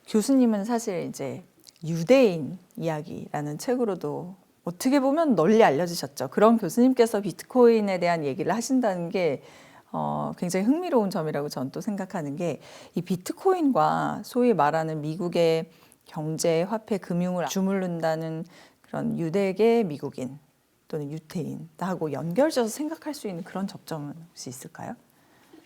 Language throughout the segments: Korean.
교수님은 사실 이제 유대인 이야기라는 책으로도 어떻게 보면 널리 알려지셨죠. 그런 교수님께서 비트코인에 대한 얘기를 하신다는 게 굉장히 흥미로운 점이라고 저는 또 생각하는 게 이 비트코인과 소위 말하는 미국의 경제, 화폐, 금융을 주물른다는 그런 유대계 미국인 또는 유태인하고 연결져서 생각할 수 있는 그런 접점은 혹시 있을까요?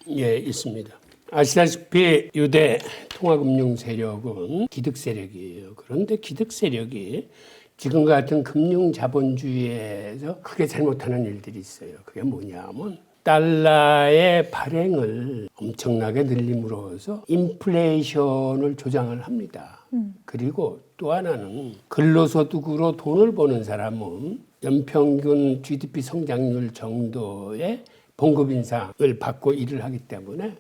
예, 있습니다. 아시다시피 유대 통화금융 세력은 기득 세력이에요. 그런데 기득 세력이 지금 같은 금융 자본주의에서 크게 잘못하는 일들이 있어요. 그게 뭐냐면 달러의 발행을 엄청나게 늘림으로써 인플레이션을 조장을 합니다. 그리고 또 하나는 근로소득으로 돈을 버는 사람은 연평균 GDP 성장률 정도의 봉급 인상을 받고 일을 하기 때문에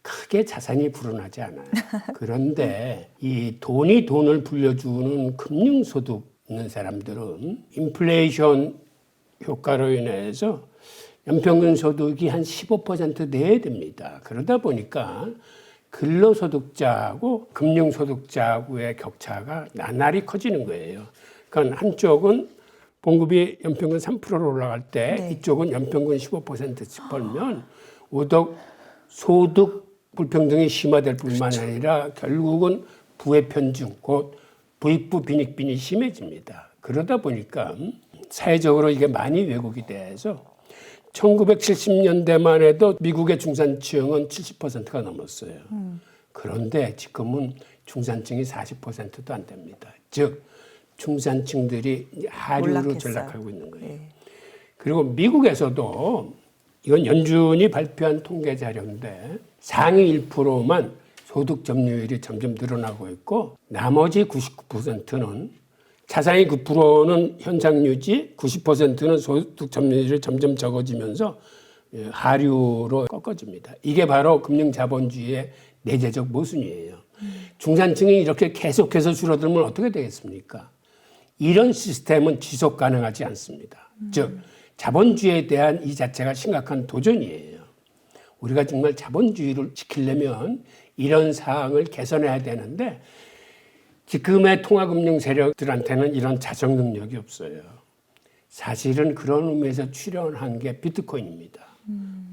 크게 자산이 불어나지 않아요. 그런데 이 돈을 불려주는 금융소득 있는 사람들은 인플레이션 효과로 인해서 연평균 소득이 한 15% 내야 됩니다. 그러다 보니까 근로소득자하고 금융소득자하고의 격차가 나날이 커지는 거예요. 그러니까 한쪽은 봉급이 연평균 3%로 올라갈 때 네. 이쪽은 연평균 15%씩 벌면 오덕 소득 불평등이 심화될 뿐만 아니라 결국은 부의 편중, 곧 부익부 빈익빈이 심해집니다. 그러다 보니까 사회적으로 이게 많이 왜곡이 돼서 1970년대만 해도 미국의 중산층은 70%가 넘었어요. 그런데 지금은 중산층이 40%도 안 됩니다. 즉 중산층들이 하류로 몰락했어요. 전락하고 있는 거예요. 네. 그리고 미국에서도 이건 연준이 발표한 통계 자료인데 상위 1%만 소득 점유율이 점점 늘어나고 있고 나머지 99%는 자산이 9%는 현상 유지, 90%는 소득 점유율이 점점 적어지면서 하류로 꺾어집니다. 이게 바로 금융자본주의의 내재적 모순이에요. 중산층이 이렇게 계속해서 줄어들면 어떻게 되겠습니까? 이런 시스템은 지속 가능하지 않습니다. 즉 자본주의에 대한 이 자체가 심각한 도전이에요. 우리가 정말 자본주의를 지키려면 이런 사항을 개선해야 되는데 지금의 통화금융 세력들한테는 이런 자정 능력이 없어요. 사실은 그런 의미에서 출연한 게 비트코인입니다.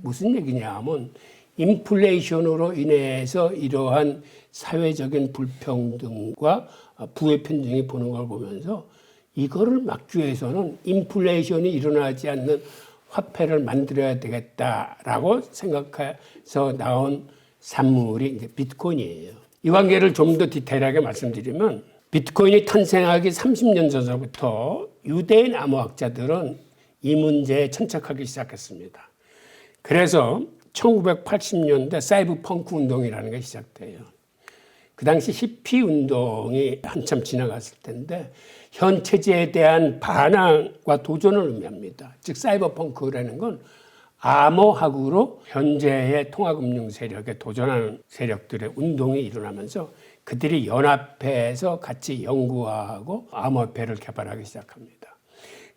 무슨 얘기냐 하면 인플레이션으로 인해서 이러한 사회적인 불평등과 부의 편중이 보는 걸 보면서 이거를 막기 위해서는 인플레이션이 일어나지 않는 화폐를 만들어야 되겠다라고 생각해서 나온 산물이 이제 비트코인이에요. 이 관계를 좀 더 디테일하게 말씀드리면 비트코인이 탄생하기 30년 전부터 유대인 암호학자들은 이 문제에 천착하기 시작했습니다. 그래서 1980년대 사이버 펑크 운동이라는 게 시작돼요. 그 당시 히피 운동이 한참 지나갔을 텐데 현 체제에 대한 반항과 도전을 의미합니다. 즉 사이버 펑크라는 건 암호학으로 현재의 통화금융 세력에 도전하는 세력들의 운동이 일어나면서 그들이 연합해서 같이 연구하고 암호화폐를 개발하기 시작합니다.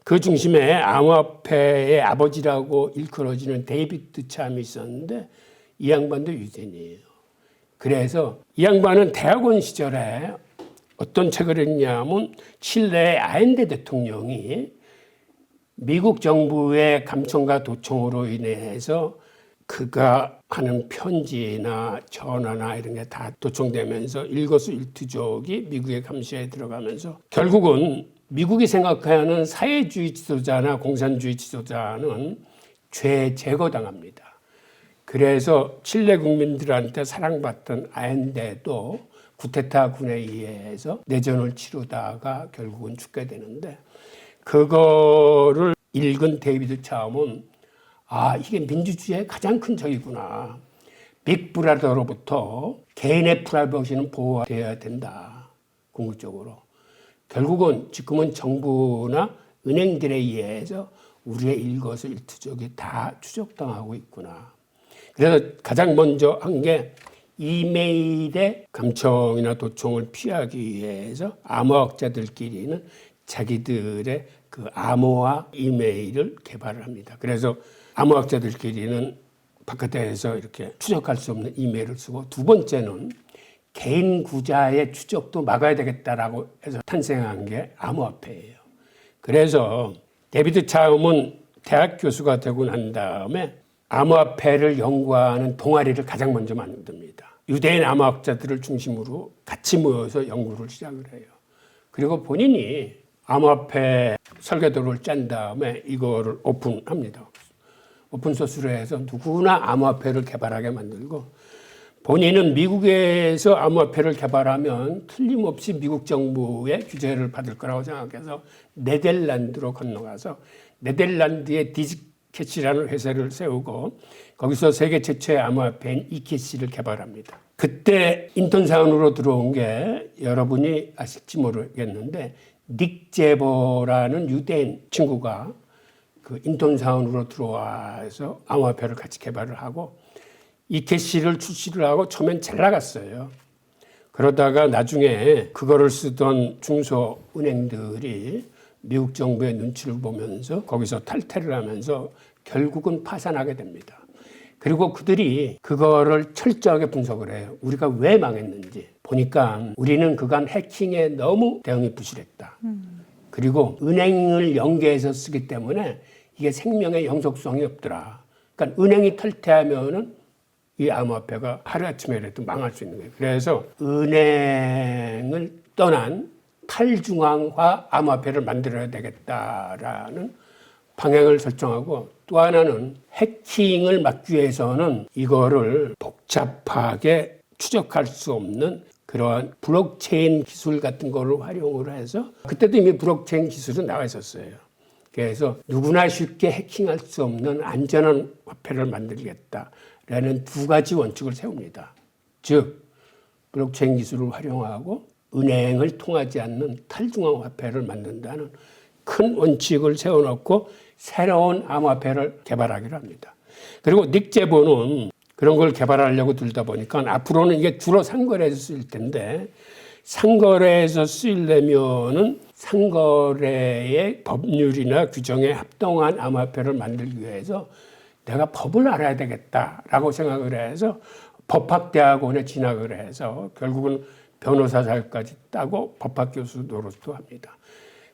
그 중심에 암호화폐의 아버지라고 일컬어지는 데이비드 참이 있었는데 이 양반도 유대인이에요. 그래서 이 양반은 대학원 시절에 어떤 책을 했냐면 칠레의 아엔데 대통령이 미국 정부의 감청과 도청으로 인해서 그가 하는 편지나 전화나 이런 게 다 도청되면서 일거수일투족이 미국의 감시에 들어가면서 결국은 미국이 생각하는 사회주의 지도자나 공산주의 지도자는 죄 제거당합니다. 그래서 칠레 국민들한테 사랑받던 아엔데도 구테타 군에 의해서 내전을 치르다가 결국은 죽게 되는데 그거를 읽은 데이비드 참은 이게 민주주의의 가장 큰 적이구나. 빅브라더로부터 개인의 프라이버시는 보호되어야 된다. 궁극적으로. 결국은 지금은 정부나 은행들에 의해서 우리의 일거수일투족이 다 추적당하고 있구나. 그래서 가장 먼저 한 게 이메일의 감청이나 도청을 피하기 위해서 암호학자들끼리는 자기들의 그 암호화 이메일을 개발을 합니다. 그래서 암호학자들끼리는 바깥에서 이렇게 추적할 수 없는 이메일을 쓰고 두 번째는 개인 구자의 추적도 막아야 되겠다라고 해서 탄생한 게 암호화폐예요. 그래서 데비드 차움은 대학 교수가 되고 난 다음에 암호화폐를 연구하는 동아리를 가장 먼저 만듭니다. 유대인 암호학자들을 중심으로 같이 모여서 연구를 시작을 해요. 그리고 본인이 암호화폐 설계도를 짠 다음에 이거를 오픈합니다. 오픈소스로 해서 누구나 암호화폐를 개발하게 만들고, 본인은 미국에서 암호화폐를 개발하면 틀림없이 미국 정부의 규제를 받을 거라고 생각해서 네덜란드로 건너가서 네덜란드의 디지캐시라는 회사를 세우고 거기서 세계 최초의 암호화폐인 이캐시를 개발합니다. 그때 인턴사원으로 들어온 게 여러분이 아실지 모르겠는데 닉 제보라는 유대인 친구가 그 인턴사원으로 들어와서 암호화폐를 같이 개발을 하고 이캐시를 출시를 하고 처음엔 잘 나갔어요. 그러다가 나중에 그거를 쓰던 중소은행들이 미국 정부의 눈치를 보면서 거기서 탈퇴를 하면서 결국은 파산하게 됩니다. 그리고 그들이 그거를 철저하게 분석을 해요. 우리가 왜 망했는지 보니까 우리는 그간 해킹에 너무 대응이 부실했다. 그리고 은행을 연계해서 쓰기 때문에 이게 생명의 영속성이 없더라. 그러니까 은행이 탈퇴하면은 이 암호화폐가 하루아침에라도 망할 수 있는 거예요. 그래서 은행을 떠난 탈중앙화 암호화폐를 만들어야 되겠다라는 방향을 설정하고, 또 하나는 해킹을 막기 위해서는 이거를 복잡하게 추적할 수 없는 그러한 블록체인 기술 같은 거를 활용을 해서, 그때도 이미 블록체인 기술은 나와 있었어요. 그래서 누구나 쉽게 해킹할 수 없는 안전한 화폐를 만들겠다라는 두 가지 원칙을 세웁니다. 즉 블록체인 기술을 활용하고 은행을 통하지 않는 탈중앙 화폐를 만든다는 큰 원칙을 세워놓고 새로운 암호화폐를 개발하기로 합니다. 그리고 닉 제보는 그런 걸 개발하려고 들다 보니까 앞으로는 이게 주로 상거래에서 쓰일 텐데, 상거래에서 쓰이려면은 상거래의 법률이나 규정에 합동한 암호화폐를 만들기 위해서 내가 법을 알아야 되겠다라고 생각을 해서 법학대학원에 진학을 해서 결국은 변호사 자격까지 따고 법학 교수 노릇도 합니다.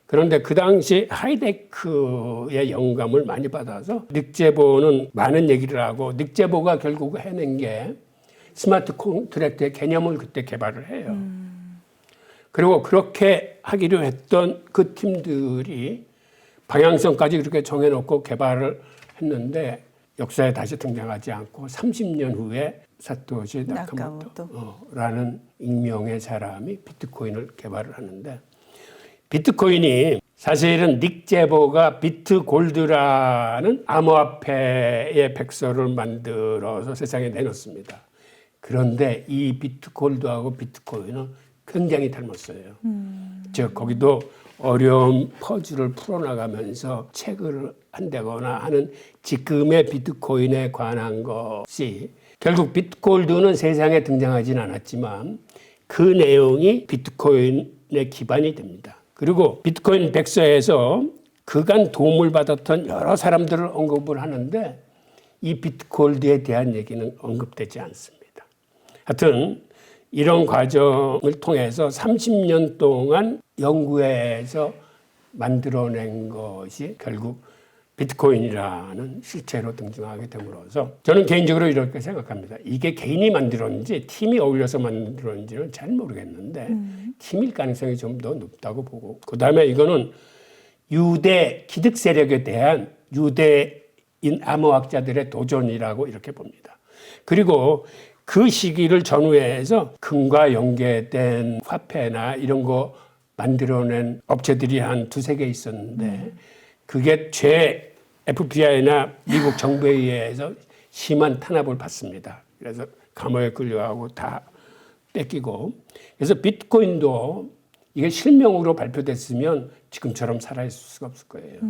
그런데 그 당시 하이데크의 영감을 많이 받아서 닉 제보는 많은 얘기를 하고, 닉 제보가 결국 해낸 게 스마트 콘트랙트의 개념을 그때 개발을 해요. 그리고 그렇게 하기로 했던 그 팀들이 방향성까지 그렇게 정해놓고 개발을 했는데 역사에 다시 등장하지 않고 30년 후에 사토시 나카모토라는 익명의 사람이 비트코인을 개발을 하는데, 비트코인이 사실은 닉 제보가 비트골드라는 암호화폐의 백서를 만들어서 세상에 내놓습니다. 그런데 이 비트골드하고 비트코인은 굉장히 닮았어요. 즉 거기도 어려운 퍼즐을 풀어나가면서 책을 한다거나 하는 지금의 비트코인에 관한 것이, 결국 비트골드는 세상에 등장하진 않았지만 그 내용이 비트코인의 기반이 됩니다. 그리고 비트코인 백서에서 그간 도움을 받았던 여러 사람들을 언급을 하는데 이 비트골드에 대한 얘기는 언급되지 않습니다. 하여튼 이런 과정을 통해서 30년 동안 연구해서 만들어낸 것이 결국 비트코인이라는 실체로 등장하게 됨으로써 저는 개인적으로 이렇게 생각합니다. 이게 개인이 만들었는지 팀이 어울려서 만들었는지는 잘 모르겠는데 팀일 가능성이 좀 더 높다고 보고, 그 다음에 이거는 유대 기득 세력에 대한 유대인 암호학자들의 도전이라고 이렇게 봅니다. 그리고 그 시기를 전후해서 금과 연계된 화폐나 이런 거 만들어낸 업체들이 한 두세 개 있었는데 그게 FBI나 미국 정부에 의해서 심한 탄압을 받습니다. 그래서 감옥에 끌려가고 다 뺏기고, 그래서 비트코인도 이게 실명으로 발표됐으면 지금처럼 살아있을 수가 없을 거예요.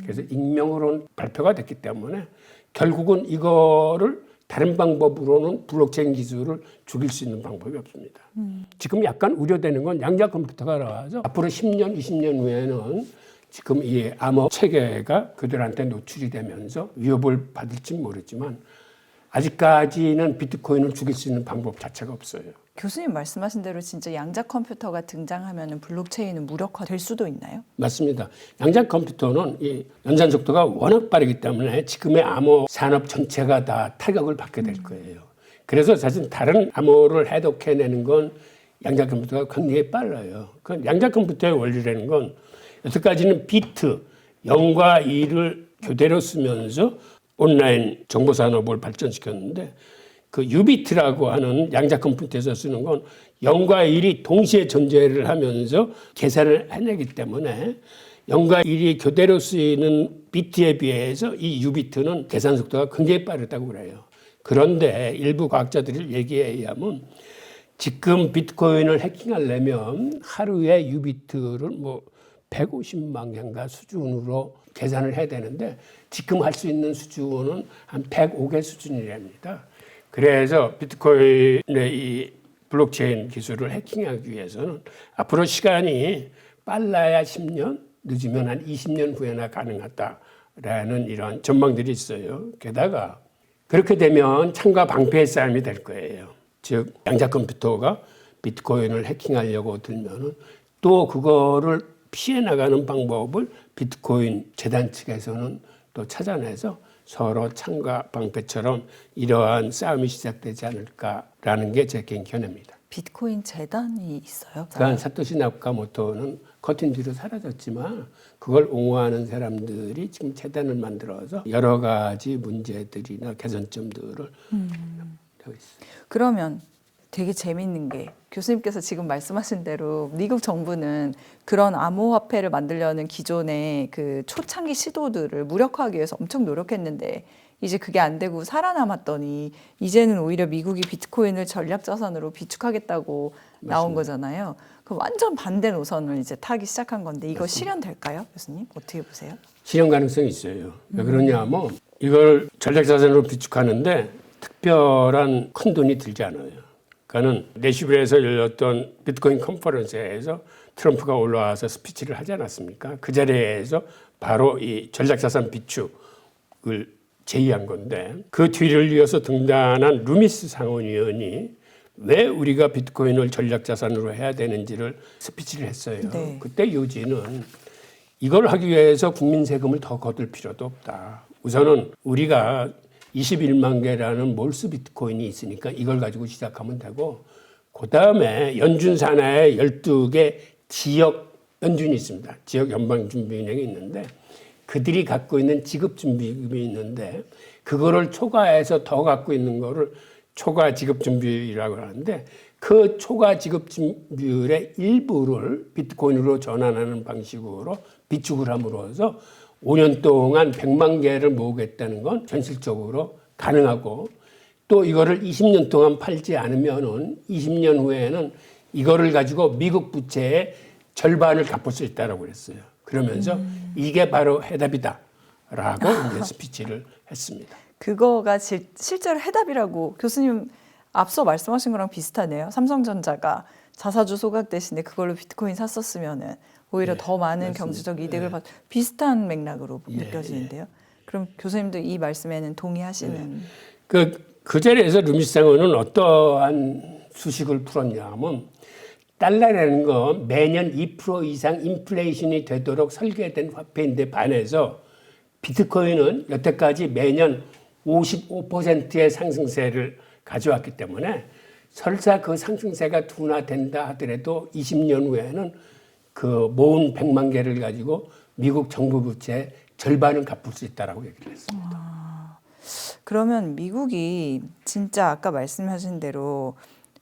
그래서 익명으로 발표가 됐기 때문에 결국은 이거를 다른 방법으로는 블록체인 기술을 죽일 수 있는 방법이 없습니다. 지금 약간 우려되는 건 양자 컴퓨터가 나와서 앞으로 10년, 20년 후에는 지금 이 암호 체계가 그들한테 노출이 되면서 위협을 받을지 모르지만 아직까지는 비트코인을 죽일 수 있는 방법 자체가 없어요. 교수님 말씀하신 대로 진짜 양자 컴퓨터가 등장하면 블록체인은 무력화될 수도 있나요? 맞습니다. 양자 컴퓨터는 이 연산 속도가 워낙 빠르기 때문에 지금의 암호 산업 전체가 다 타격을 받게 될 거예요. 그래서 사실 다른 암호를 해독해내는 건 양자 컴퓨터가 굉장히 빨라요. 그 양자 컴퓨터의 원리라는 건 여태까지는 비트 0과 2를 교대로 쓰면서 온라인 정보 산업을 발전시켰는데 그 유비트라고 하는 양자 컴퓨터에서 쓰는 건 0과 1이 동시에 존재를 하면서 계산을 해내기 때문에 0과 1이 교대로 쓰이는 비트에 비해서 이 유비트는 계산 속도가 굉장히 빠르다고 그래요. 그런데 일부 과학자들의 얘기에 의하면 지금 비트코인을 해킹하려면 하루에 유비트를 뭐 150만 개인가 수준으로 계산을 해야 되는데 지금 할 수 있는 수준은 한 105개 수준이랍니다. 그래서 비트코인의 이 블록체인 기술을 해킹하기 위해서는 앞으로 시간이 빨라야 10년, 늦으면 한 20년 후에나 가능하다라는 이런 전망들이 있어요. 게다가 그렇게 되면 창과 방패의 싸움이 될 거예요. 즉 양자 컴퓨터가 비트코인을 해킹하려고 들면은 또 그거를 피해 나가는 방법을 비트코인 재단 측에서는 또 찾아내서 서로 창과 방패처럼 이러한 싸움이 시작되지 않을까라는 게 제 개인 견해입니다. 비트코인 재단이 있어요? 그러니까 사토시 나카모토는 커튼 뒤로 사라졌지만 그걸 옹호하는 사람들이 지금 재단을 만들어서 여러 가지 문제들이나 개선점들을 하고 있어요. 그러면 되게 재밌는 게 교수님께서 지금 말씀하신 대로 미국 정부는 그런 암호화폐를 만들려는 기존의 그 초창기 시도들을 무력화하기 위해서 엄청 노력했는데 이제 그게 안 되고 살아남았더니 이제는 오히려 미국이 비트코인을 전략 자산으로 비축하겠다고 나온 거잖아요. 그 완전 반대 노선을 이제 타기 시작한 건데 이거 실현될까요, 교수님? 어떻게 보세요? 실현 가능성이 있어요. 왜 그러냐면 이걸 전략 자산으로 비축하는데 특별한 큰 돈이 들지 않아요. 그러니까는 내시빌에서 열렸던 비트코인 컨퍼런스에서 트럼프가 올라와서 스피치를 하지 않았습니까? 그 자리에서 바로 이 전략자산 비축을 제의한 건데 그 뒤를 이어서 등단한 루미스 상원의원이 왜 우리가 비트코인을 전략자산으로 해야 되는지를 스피치를 했어요. 네. 그때 요지는 이걸 하기 위해서 국민 세금을 더 거둘 필요도 없다. 우선은 우리가 21만 개라는 몰수 비트코인이 있으니까 이걸 가지고 시작하면 되고 그 다음에 연준 산하에 12개 지역 연준이 있습니다. 지역 연방준비은행이 있는데 그들이 갖고 있는 지급준비금이 있는데 그거를 초과해서 더 갖고 있는 거를 초과 지급준비율이라고 하는데 그 초과 지급준비율의 일부를 비트코인으로 전환하는 방식으로 비축을 함으로써 5년 동안 100만 개를 모으겠다는 건 현실적으로 가능하고 또 이거를 20년 동안 팔지 않으면은 20년 후에는 이거를 가지고 미국 부채의 절반을 갚을 수 있다라고 그랬어요. 그러면서 이게 바로 해답이다라고 이제 스피치를 했습니다. 그거가 실제로 해답이라고 교수님 앞서 말씀하신 거랑 비슷하네요. 삼성전자가 자사주 소각 대신에 그걸로 비트코인 샀었으면은 오히려 더 많은 맞습니다. 경제적 이득을 받 비슷한 맥락으로 느껴지는데요. 그럼 교수님도 이 말씀에는 동의하시는? 그 자리에서 루미스 상원은 어떠한 수식을 풀었냐면 달러라는 건 매년 2% 이상 인플레이션이 되도록 설계된 화폐인데 반해서 비트코인은 여태까지 매년 55%의 상승세를 가져왔기 때문에 설사 그 상승세가 둔화된다 하더라도 20년 후에는 그 모은 100만 개를 가지고 미국 정부 부채의 절반은 갚을 수 있다라고 얘기를 했습니다. 그러면 미국이 진짜 아까 말씀하신 대로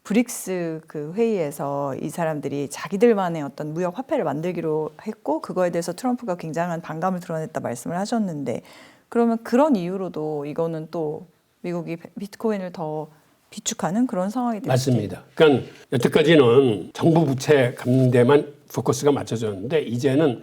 브릭스 그 회의에서 이 사람들이 자기들만의 어떤 무역 화폐를 만들기로 했고 그거에 대해서 트럼프가 굉장한 반감을 드러냈다 말씀을 하셨는데 그러면 그런 이유로도 이거는 또 미국이 비트코인을 더 비축하는 그런 상황이 될까요? 맞습니다. 그러니까 여태까지는 정부 부채 갚는 데만 포커스가 맞춰졌는데 이제는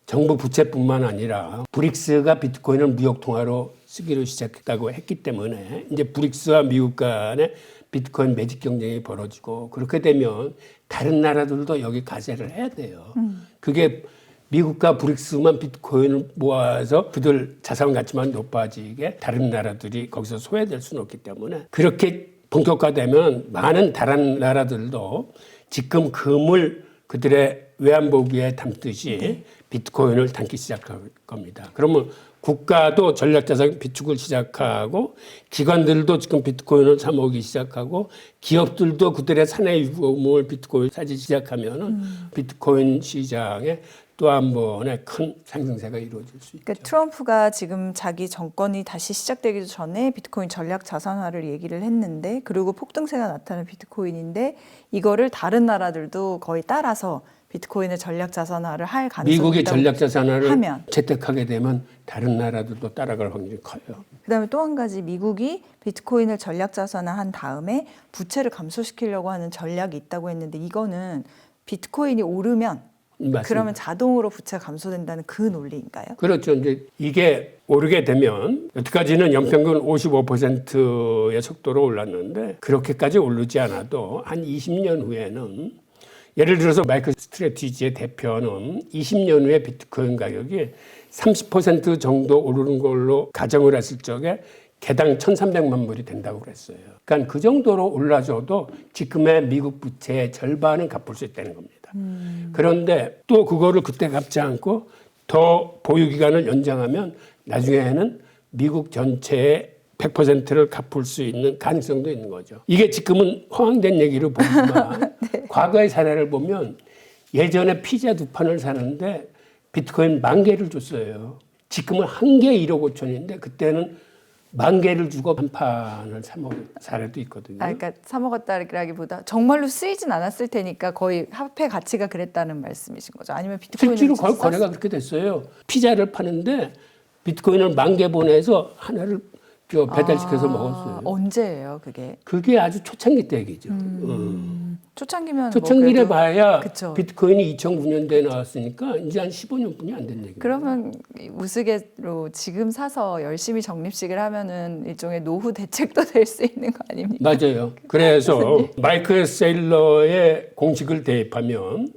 정부 부채뿐만 아니라 브릭스가 비트코인을 무역 통화로 쓰기로 시작했다고 했기 때문에 이제 브릭스와 미국 간에 비트코인 매직 경쟁이 벌어지고 그렇게 되면 다른 나라들도 여기 가세를 해야 돼요. 그게 미국과 브릭스만 비트코인을 모아서 그들 자산 가치만 높아지게 다른 나라들이 거기서 소외될 수는 없기 때문에 그렇게 본격화되면 많은 다른 나라들도 지금 금을 그들의 외환보기에 담듯이 비트코인을 담기 시작할 겁니다. 그러면 국가도 전략자산 비축을 시작하고 기관들도 지금 비트코인을 사 모으기 시작하고 기업들도 그들의 사내 유보물 비트코인 사지 시작하면은 비트코인 시장에 또 한 번의 큰 상승세가 이루어질 수 있죠. 그러니까 트럼프가 지금 자기 정권이 다시 시작되기 전에 비트코인 전략 자산화를 얘기를 했는데, 그리고 폭등세가 나타난 비트코인인데 이거를 다른 나라들도 거의 따라서 비트코인의 전략 자산화를 할 가능성이 미국이 있다고 전략 자산화를 하면. 채택하게 되면 다른 나라들도 따라갈 확률이 커요. 그다음에 또 한 가지, 미국이 비트코인을 전략 자산화한 다음에 부채를 감소시키려고 하는 전략이 있다고 했는데, 이거는 비트코인이 오르면 맞습니다. 그러면 자동으로 부채가 감소된다는 그 논리인가요? 그렇죠. 이제 이게 오르게 되면 여태까지는 연평균 55%의 속도로 올랐는데 그렇게까지 오르지 않아도 한 20년 후에는, 예를 들어서 마이크 스트래티지의 대표는 20년 후에 비트코인 가격이 30% 정도 오르는 걸로 가정을 했을 적에 개당 1,300만 불이 된다고 그랬어요. 그러니까 그 정도로 올라줘도 지금의 미국 부채의 절반은 갚을 수 있다는 겁니다. 그런데 또 그거를 그때 갚지 않고 더 보유 기간을 연장하면 나중에는 미국 전체의 100%를 갚을 수 있는 가능성도 있는 거죠. 이게 지금은 허황된 얘기를 보지만 네. 과거의 사례를 보면 예전에 피자 2판을 사는데 비트코인 10,000개를 줬어요. 지금은 1개 1억 5천인데 그때는 10,000개를 주고 한 판을 사 먹은 사례도 있거든요. 그러니까 사 먹었다라기보다 정말로 쓰이진 않았을 테니까 거의 화폐 가치가 그랬다는 말씀이신 거죠? 아니면 비트코인을 실제로 진짜 거래가 그렇게 됐어요. 피자를 파는데 비트코인을 10,000개 보내서 하나를 배달시켜서 먹었어요. 언제예요, 그게? 그게 아주 초창기 때 얘기죠. 초창기면 초창기래 뭐 그래도- 봐야 그쵸. 비트코인이 2009년도에 나왔으니까 이제 한 15년뿐이 안 된 얘기예요. 그러면 우스개로 지금 사서 열심히 적립식을 하면은 일종의 노후 대책도 될 수 있는 거 아닙니까? 맞아요. 그래서 마이클 세일러의 공식을 대입하면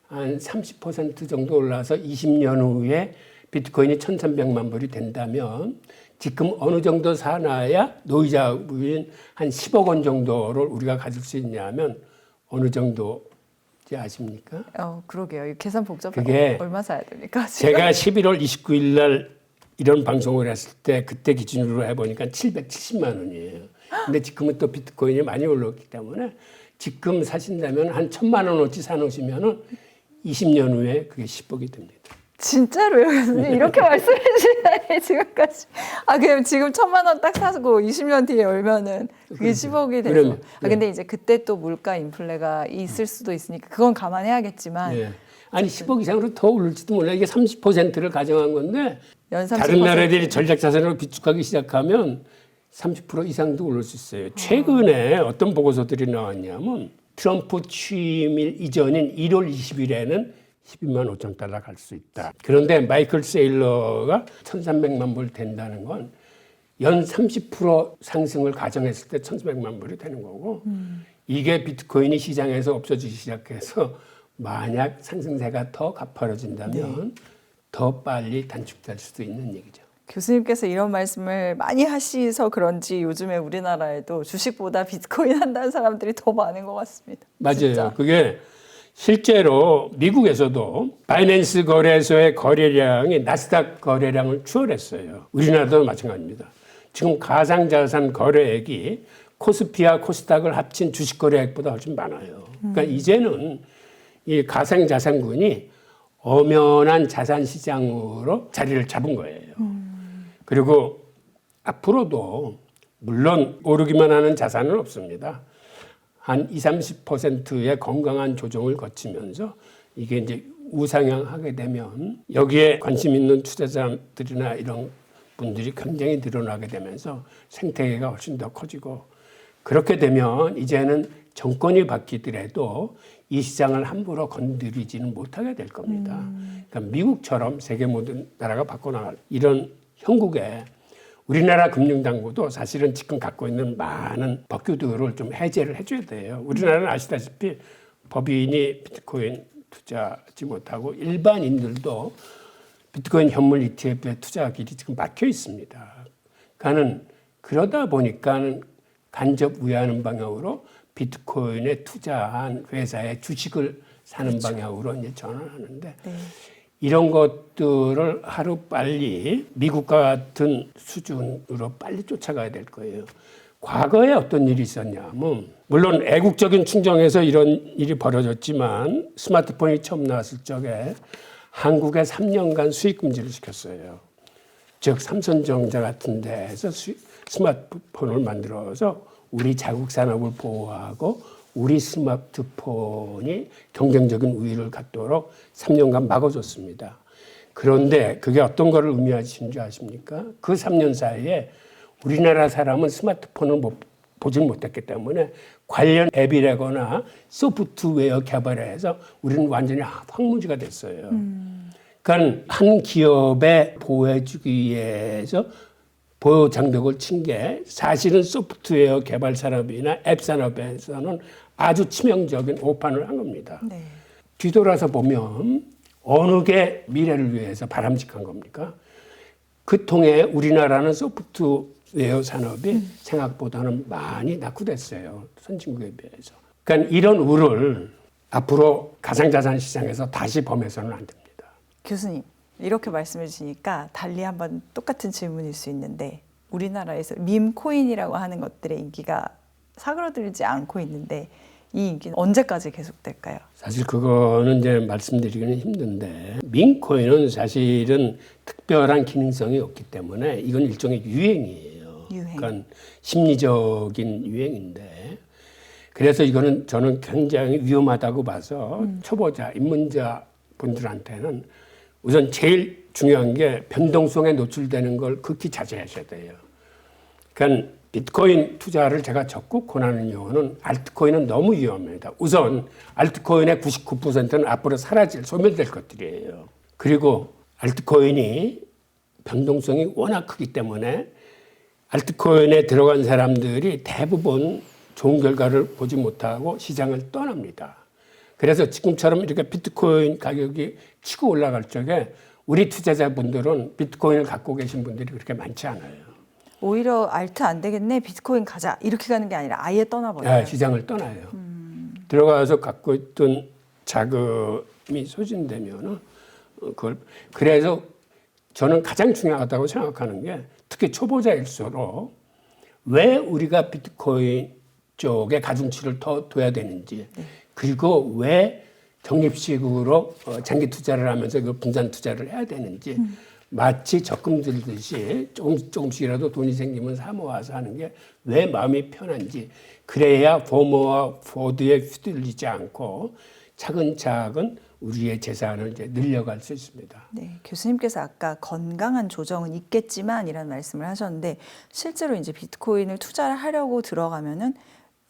한 30% 정도 올라서 20년 후에 비트코인이 1,300만 불이 된다면 지금 어느 정도 사놔야 노이자인 한 10억 원 정도를 우리가 가질 수 있냐면 어느 정도인지 아십니까? 그러게요. 이 계산 복잡해요. 그게 얼마 사야 됩니까? 지금? 제가 11월 29일 날 이런 방송을 했을 때 그때 기준으로 해보니까 770만 원이에요. 근데 지금은 또 비트코인이 많이 올랐기 때문에 지금 사신다면 한 1,000만 원어치 사놓으시면 20년 후에 그게 10억이 됩니다. 진짜로요? 교수님? 이렇게 말씀해 주시다니 지금까지. 그럼 지금 1,000만 원 딱 사고 20년 뒤에 열면은 그게 10억이 돼서. 그러면, 근데 이제 그때 또 물가 인플레가 있을 수도 있으니까 그건 감안해야겠지만. 예. 아니 10억 이상으로 더 오를지도 몰라. 이게 30%를 가정한 건데 연 30%. 다른 나라들이 전략자산으로 비축하기 시작하면 30% 이상도 오를 수 있어요. 최근에 어떤 보고서들이 나왔냐면 트럼프 취임일 이전인 1월 20일에는 12만 5천 달러 갈 수 있다. 그런데 마이클 세일러가 1,300만 불 된다는 건 연 30% 상승을 가정했을 때 1,300만 불이 되는 거고 이게 비트코인이 시장에서 없어지기 시작해서 만약 상승세가 더 가파려진다면 더 빨리 단축될 수도 있는 얘기죠. 교수님께서 이런 말씀을 많이 하셔서 그런지 요즘에 우리나라에도 주식보다 비트코인 한다는 사람들이 더 많은 것 같습니다. 맞아요. 진짜. 그게 실제로 미국에서도 바이낸스 거래소의 거래량이 나스닥 거래량을 추월했어요. 우리나라도 마찬가지입니다. 지금 가상자산 거래액이 코스피와 코스닥을 합친 주식 거래액보다 훨씬 많아요. 그러니까 이제는 이 가상자산군이 엄연한 자산 시장으로 자리를 잡은 거예요. 그리고 앞으로도 물론 오르기만 하는 자산은 없습니다. 한 20, 30%의 건강한 조정을 거치면서 이게 이제 우상향하게 되면 여기에 관심 있는 투자자들이나 이런 분들이 굉장히 늘어나게 되면서 생태계가 훨씬 더 커지고 그렇게 되면 이제는 정권이 바뀌더라도 이 시장을 함부로 건드리지는 못하게 될 겁니다. 그러니까 미국처럼 세계 모든 나라가 바꿔나갈 이런 형국에 우리나라 금융당국도 사실은 지금 갖고 있는 많은 법규들을 좀 해제를 해줘야 돼요. 우리나라는 아시다시피 법인이 비트코인 투자하지 못하고 일반인들도 비트코인 현물 ETF에 투자하기 지금 막혀 있습니다. 그러니까 그러다 보니까 간접 우회하는 방향으로 비트코인에 투자한 회사의 주식을 사는 그렇죠. 방향으로 이제 전환하는데 네. 이런 것들을 하루 빨리 미국과 같은 수준으로 빨리 쫓아가야 될 거예요. 과거에 어떤 일이 있었냐면 물론 애국적인 충정에서 이런 일이 벌어졌지만 스마트폰이 처음 나왔을 적에 한국에 3년간 수입 금지를 시켰어요. 즉 삼성전자 같은 데에서 스마트폰을 만들어서 우리 자국 산업을 보호하고 우리 스마트폰이 경쟁적인 우위를 갖도록 3년간 막아줬습니다. 그런데 그게 어떤 거를 의미하시는 줄 아십니까? 그 3년 사이에 우리나라 사람은 스마트폰을 보질 못했기 때문에 관련 앱이라거나 소프트웨어 개발을 해서 우리는 완전히 황무지가 됐어요. 그러니까 한 기업에 보호해주기 위해서 보호 장벽을 친 게 사실은 소프트웨어 개발 산업이나 앱 산업에서는 아주 치명적인 오판을 한 겁니다. 네. 뒤돌아서 보면 어느 게 미래를 위해서 바람직한 겁니까? 그 통해 우리나라는 소프트웨어 산업이 생각보다는 많이 낙후됐어요. 선진국에 비해서. 그러니까 이런 우를 앞으로 가상자산 시장에서 다시 범해서는 안 됩니다. 교수님, 이렇게 말씀해 주시니까 달리 한번 똑같은 질문일 수 있는데 우리나라에서 밈코인이라고 하는 것들의 인기가 사그러들지 않고 있는데 이 인기는 언제까지 계속될까요? 사실 그거는 이제 말씀드리기는 힘든데 민코인은 사실은 특별한 기능성이 없기 때문에 이건 일종의 유행이에요. 유행. 그러니까 심리적인 유행인데 그래서 이거는 저는 굉장히 위험하다고 봐서 초보자, 입문자 분들한테는 우선 제일 중요한 게 변동성에 노출되는 걸 극히 자제하셔야 돼요. 그러니까 비트코인 투자를 제가 적극 권하는 이유는 알트코인은 너무 위험합니다. 우선 알트코인의 99%는 앞으로 사라질, 소멸될 것들이에요. 그리고 알트코인이 변동성이 워낙 크기 때문에 알트코인에 들어간 사람들이 대부분 좋은 결과를 보지 못하고 시장을 떠납니다. 그래서 지금처럼 이렇게 비트코인 가격이 치고 올라갈 적에 우리 투자자분들은 비트코인을 갖고 계신 분들이 그렇게 많지 않아요. 오히려 알트 안 되겠네, 비트코인 가자 이렇게 가는 게 아니라 아예 떠나버려요. 시장을 떠나요. 들어가서 갖고 있던 자금이 소진되면은 그걸 그래서 저는 가장 중요하다고 생각하는 게 특히 초보자일수록 왜 우리가 비트코인 쪽에 가중치를 더 둬야 되는지 그리고 왜 적립식으로 장기 투자를 하면서 그 분산 투자를 해야 되는지 마치 적금 들듯이 조금씩이라도 돈이 생기면 사 모아서 하는 게 왜 마음이 편한지 그래야 포모와 포드에 휘둘리지 않고 차근차근 우리의 재산을 이제 늘려갈 수 있습니다. 네, 교수님께서 아까 건강한 조정은 있겠지만이라는 말씀을 하셨는데 실제로 이제 비트코인을 투자를 하려고 들어가면은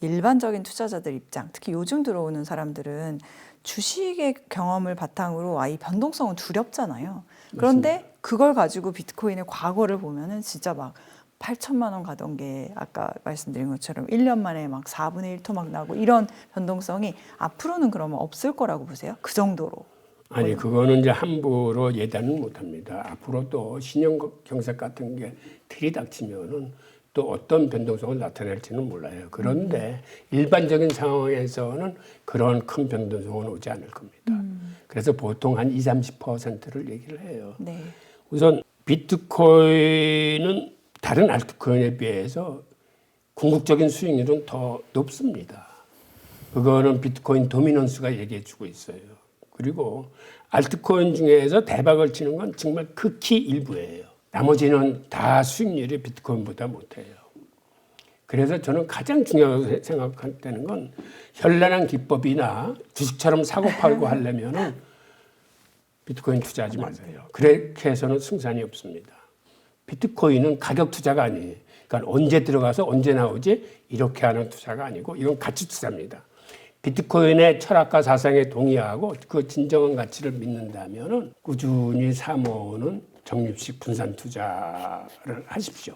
일반적인 투자자들 입장, 특히 요즘 들어오는 사람들은 주식의 경험을 바탕으로 이 변동성은 두렵잖아요. 그런데 맞습니다. 그걸 가지고 비트코인의 과거를 보면은 진짜 막 8천만 원 가던 게 아까 말씀드린 것처럼 1년 만에 막 4분의 1토 막 나고 이런 변동성이 앞으로는 그러면 없을 거라고 보세요? 그 정도로. 아니 그거는 이제 함부로 예단은 못합니다. 앞으로 또 신용 경색 같은 게 들이닥치면은 또 어떤 변동성을 나타낼지는 몰라요. 그런데 일반적인 상황에서는 그런 큰 변동성은 오지 않을 겁니다. 그래서 보통 한 20-30%를 얘기를 해요. 네. 우선 비트코인은 다른 알트코인에 비해서 궁극적인 수익률은 더 높습니다. 그거는 비트코인 도미넌스가 얘기해 주고 있어요. 그리고 알트코인 중에서 대박을 치는 건 정말 극히 일부예요. 나머지는 다 수익률이 비트코인보다 못해요. 그래서 저는 가장 중요하게 생각하는 건 현란한 기법이나 주식처럼 사고팔고 하려면은 비트코인 투자하지 마세요. 그렇게 해서는 승산이 없습니다. 비트코인은 가격 투자가 아니에요. 그러니까 언제 들어가서 언제 나오지 이렇게 하는 투자가 아니고 이건 가치 투자입니다. 비트코인의 철학과 사상에 동의하고 그 진정한 가치를 믿는다면은 꾸준히 사모으는 적립식 분산 투자를 하십시오.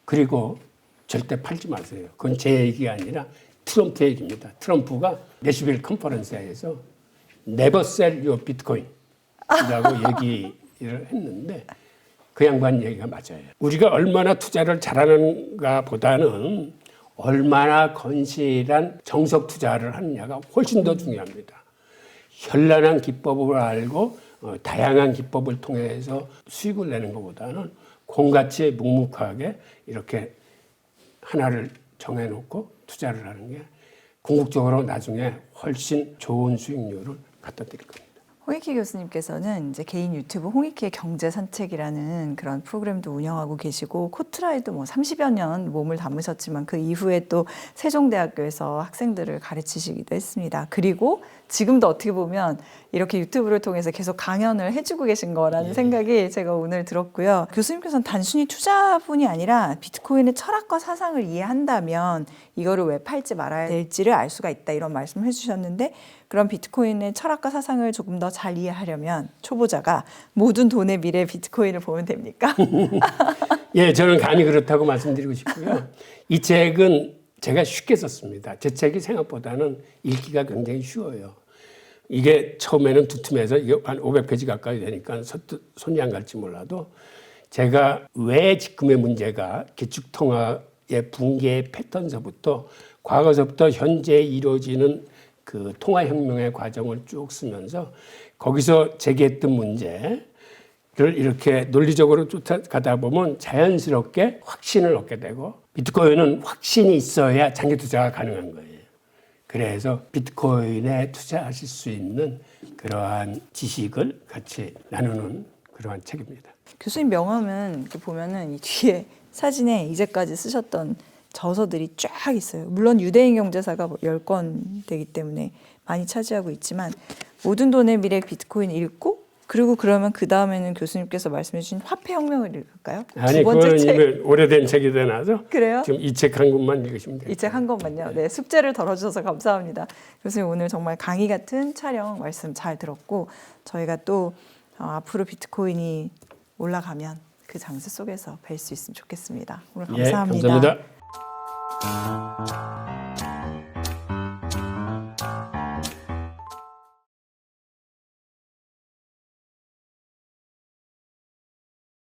그리고 절대 팔지 마세요. 그건 제 얘기가 아니라 트럼프 얘기입니다. 트럼프가 내슈빌 컨퍼런스에서 Never sell your Bitcoin 이라고 얘기를 했는데 그 양반 얘기가 맞아요. 우리가 얼마나 투자를 잘하는가 보다는 얼마나 건실한 정석 투자를 하느냐가 훨씬 더 중요합니다. 현란한 기법을 알고 다양한 기법을 통해서 수익을 내는 것보다는 공같이 묵묵하게 이렇게 하나를 정해놓고 투자를 하는 게 궁극적으로 나중에 훨씬 좋은 수익률을 갖다 드릴 겁니다. 홍익희 교수님께서는 이제 개인 유튜브 홍익희의 경제 산책이라는 그런 프로그램도 운영하고 계시고 코트라에도 뭐 30여 년 몸을 담으셨지만 그 이후에 또 세종대학교에서 학생들을 가르치시기도 했습니다. 그리고 지금도 어떻게 보면 이렇게 유튜브를 통해서 계속 강연을 해주고 계신 거라는 생각이 제가 오늘 들었고요. 교수님께서는 단순히 투자뿐이 아니라 비트코인의 철학과 사상을 이해한다면 이거를 왜 팔지 말아야 될지를 알 수가 있다 이런 말씀을 해주셨는데 그런 비트코인의 철학과 사상을 조금 더 잘 이해하려면 초보자가 모든 돈의 미래 비트코인을 보면 됩니까? 예, 저는 감히 그렇다고 말씀드리고 싶고요. 이 책은 제가 쉽게 썼습니다. 제 책이 생각보다는 읽기가 굉장히 쉬워요. 이게 처음에는 두툼해서 이게 한 500페이지 가까이 되니까 손이 안 갈지 몰라도 제가 왜 지금의 문제가 기축통화의 붕괴의 패턴서부터 과거서부터 현재 이루어지는 그 통화혁명의 과정을 쭉 쓰면서 거기서 제기했던 문제를 이렇게 논리적으로 쫓아가다 보면 자연스럽게 확신을 얻게 되고 비트코인은 확신이 있어야 장기 투자가 가능한 거예요. 그래서 비트코인에 투자하실 수 있는 그러한 지식을 같이 나누는 그러한 책입니다. 교수님 명함은 이렇게 보면은 이 뒤에 사진에 이제까지 쓰셨던 저서들이 쫙 있어요. 물론 유대인 경제사가 10권 되기 때문에 많이 차지하고 있지만 모든 돈의 미래 비트코인 읽고 그리고 그러면 그 다음에는 교수님께서 말씀해 주신 화폐혁명을 읽을까요? 아니 두 번째 그거는 책. 이미 오래된 책이 되나서 그래요? 지금 이 책 한 권만 읽으시면 돼요. 이 책 한 권만요. 네, 숙제를 덜어주셔서 감사합니다. 교수님 오늘 정말 강의 같은 촬영 말씀 잘 들었고 저희가 또 앞으로 비트코인이 올라가면 그 장세 속에서 뵐 수 있으면 좋겠습니다. 오늘 감사합니다. 예, 감사합니다.